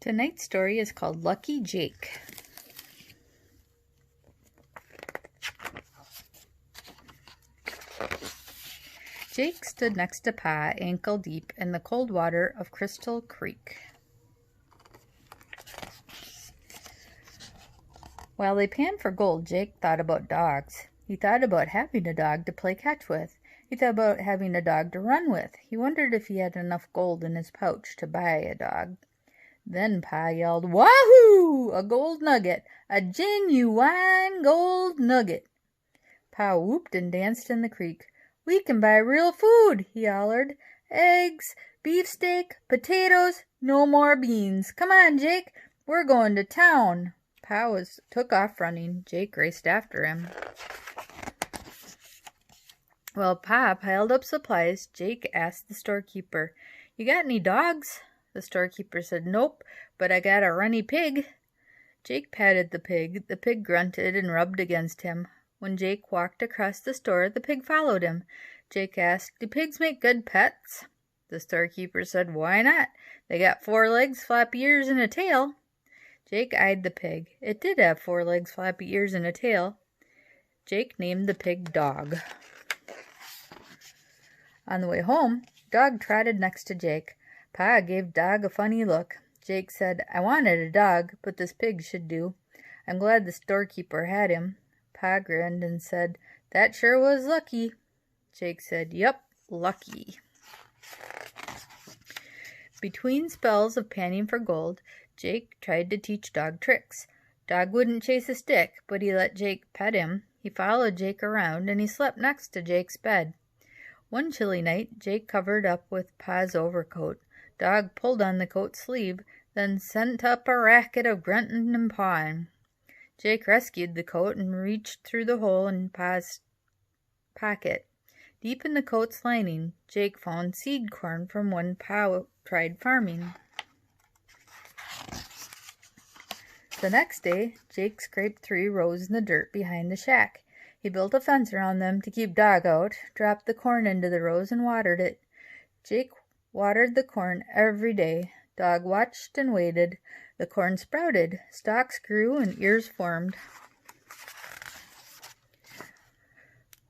Tonight's story is called Lucky Jake. Jake stood next to Pa, ankle deep in the cold water of Crystal Creek. While they panned for gold, Jake thought about dogs. He thought about having a dog to play catch with. He thought about having a dog to run with. He wondered if he had enough gold in his pouch to buy a dog. Then Pa yelled, "Wahoo! A gold nugget! A genuine gold nugget!" Pa whooped and danced in the creek. "We can buy real food," he hollered. "Eggs, beefsteak, potatoes, no more beans. Come on, Jake, we're going to town." Pa took off running. Jake raced after him. While Pa piled up supplies, Jake asked the storekeeper, "You got any dogs?" The storekeeper said, "Nope, but I got a runny pig." Jake patted the pig. The pig grunted and rubbed against him. When Jake walked across the store, the pig followed him. Jake asked, "Do pigs make good pets?" The storekeeper said, "Why not? They got 4 legs, flappy ears, and a tail." Jake eyed the pig. It did have 4 legs, flappy ears, and a tail. Jake named the pig Dog. On the way home, Dog trotted next to Jake. Pa gave Dog a funny look. Jake said, "I wanted a dog, but this pig should do. I'm glad the storekeeper had him." Pa grinned and said, "That sure was lucky." Jake said, "Yup, lucky." Between spells of panning for gold, Jake tried to teach Dog tricks. Dog wouldn't chase a stick, but he let Jake pet him. He followed Jake around, and he slept next to Jake's bed. One chilly night, Jake covered up with Pa's overcoat. Dog pulled on the coat sleeve, then sent up a racket of grunting and pawing. Jake rescued the coat and reached through the hole in Pa's pocket. Deep in the coat's lining, Jake found seed corn from when Pa tried farming. The next day, Jake scraped 3 rows in the dirt behind the shack. He built a fence around them to keep Dog out, dropped the corn into the rows, and watered it. Jake watered the corn every day. Dog watched and waited. The corn sprouted, stalks grew, and ears formed.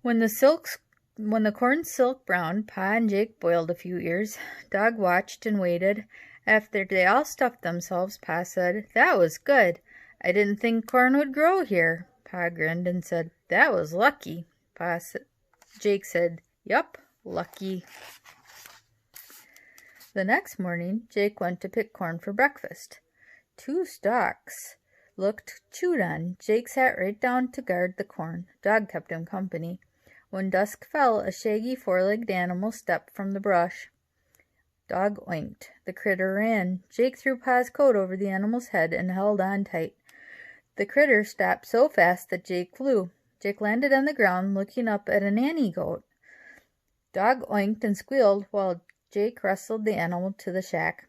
When the corn's silk brown, Pa and Jake boiled a few ears. Dog watched and waited. After they all stuffed themselves, Pa said, "That was good. I didn't think corn would grow here." Pa grinned and said, "That was lucky." Jake said, "Yup, lucky." The next morning, Jake went to pick corn for breakfast. 2 stalks looked chewed on. Jake sat right down to guard the corn. Dog kept him company. When dusk fell, a shaggy 4-legged animal stepped from the brush. Dog oinked. The critter ran. Jake threw Pa's coat over the animal's head and held on tight. The critter stopped so fast that Jake flew. Jake landed on the ground, looking up at a nanny goat. Dog oinked and squealed while Jake wrestled the animal to the shack.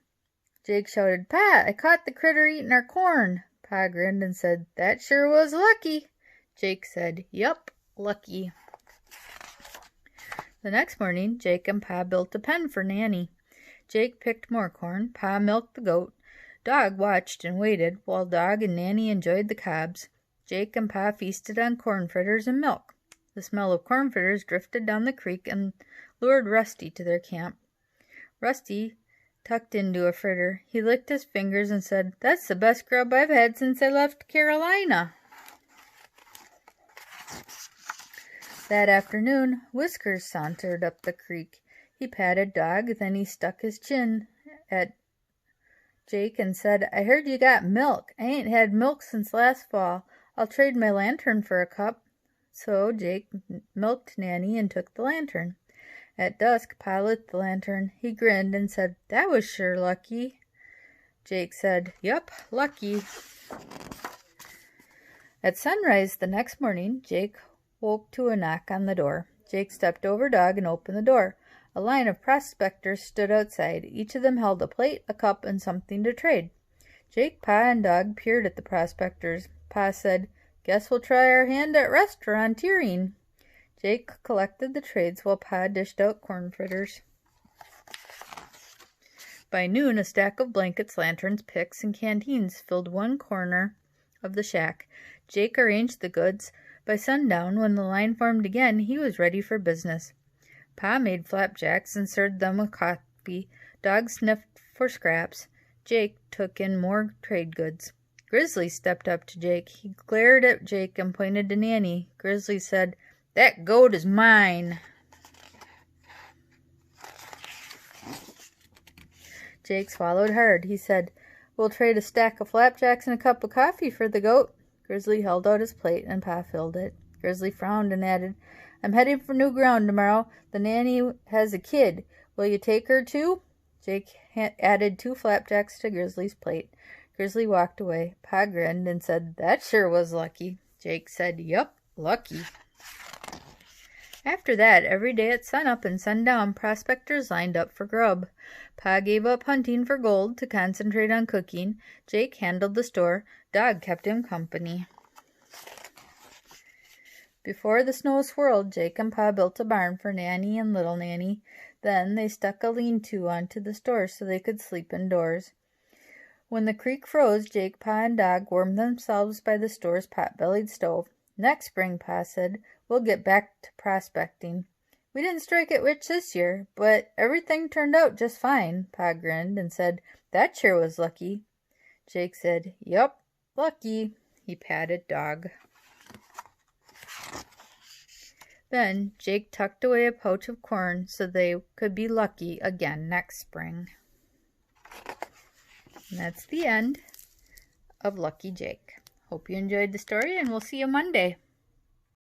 Jake shouted, "Pa, I caught the critter eating our corn." Pa grinned and said, "That sure was lucky." Jake said, "Yup, lucky." The next morning, Jake and Pa built a pen for Nanny. Jake picked more corn. Pa milked the goat. Dog watched and waited while Dog and Nanny enjoyed the cobs. Jake and Pa feasted on corn fritters and milk. The smell of corn fritters drifted down the creek and lured Rusty to their camp. Rusty tucked into a fritter. He licked his fingers and said, "That's the best grub I've had since I left Carolina." That afternoon, Whiskers sauntered up the creek. He patted Dog, then he stuck his chin at Jake and said, "I heard you got milk. I ain't had milk since last fall. I'll trade my lantern for a cup." So Jake milked Nanny and took the lantern. At dusk, Pa lit the lantern. He grinned and said, "That was sure lucky." Jake said, "Yup, lucky." At sunrise the next morning, Jake woke to a knock on the door. Jake stepped over Dog and opened the door. A line of prospectors stood outside. Each of them held a plate, a cup, and something to trade. Jake, Pa, and Dog peered at the prospectors. Pa said, "Guess we'll try our hand at restauranteering." Jake collected the trades while Pa dished out corn fritters. By noon, a stack of blankets, lanterns, picks, and canteens filled one corner of the shack. Jake arranged the goods. By sundown, when the line formed again, he was ready for business. Pa made flapjacks and served them with coffee. Dog sniffed for scraps. Jake took in more trade goods. Grizzly stepped up to Jake. He glared at Jake and pointed to Nanny. Grizzly said, "That goat is mine." Jake swallowed hard. He said, "We'll trade a stack of flapjacks and a cup of coffee for the goat." Grizzly held out his plate, and Pa filled it. Grizzly frowned and added, "I'm heading for new ground tomorrow. The Nanny has a kid. Will you take her too?" Jake added 2 flapjacks to Grizzly's plate. Grizzly walked away. Pa grinned and said, "That sure was lucky." Jake said, "Yup, lucky." After that, every day at sunup and sundown, prospectors lined up for grub. Pa gave up hunting for gold to concentrate on cooking. Jake handled the store. Dog kept him company. Before the snow swirled, Jake and Pa built a barn for Nanny and little Nanny. Then they stuck a lean-to onto the store so they could sleep indoors. When the creek froze, Jake, Pa, and Dog warmed themselves by the store's pot-bellied stove. "Next spring," Pa said, "we'll get back to prospecting." "We didn't strike it rich this year, but everything turned out just fine." Pa grinned and said, "That sure was lucky." Jake said, "Yup, lucky." He patted Dog. Then Jake tucked away a pouch of corn so they could be lucky again next spring. And that's the end of Lucky Jake. Hope you enjoyed the story, and we'll see you Monday.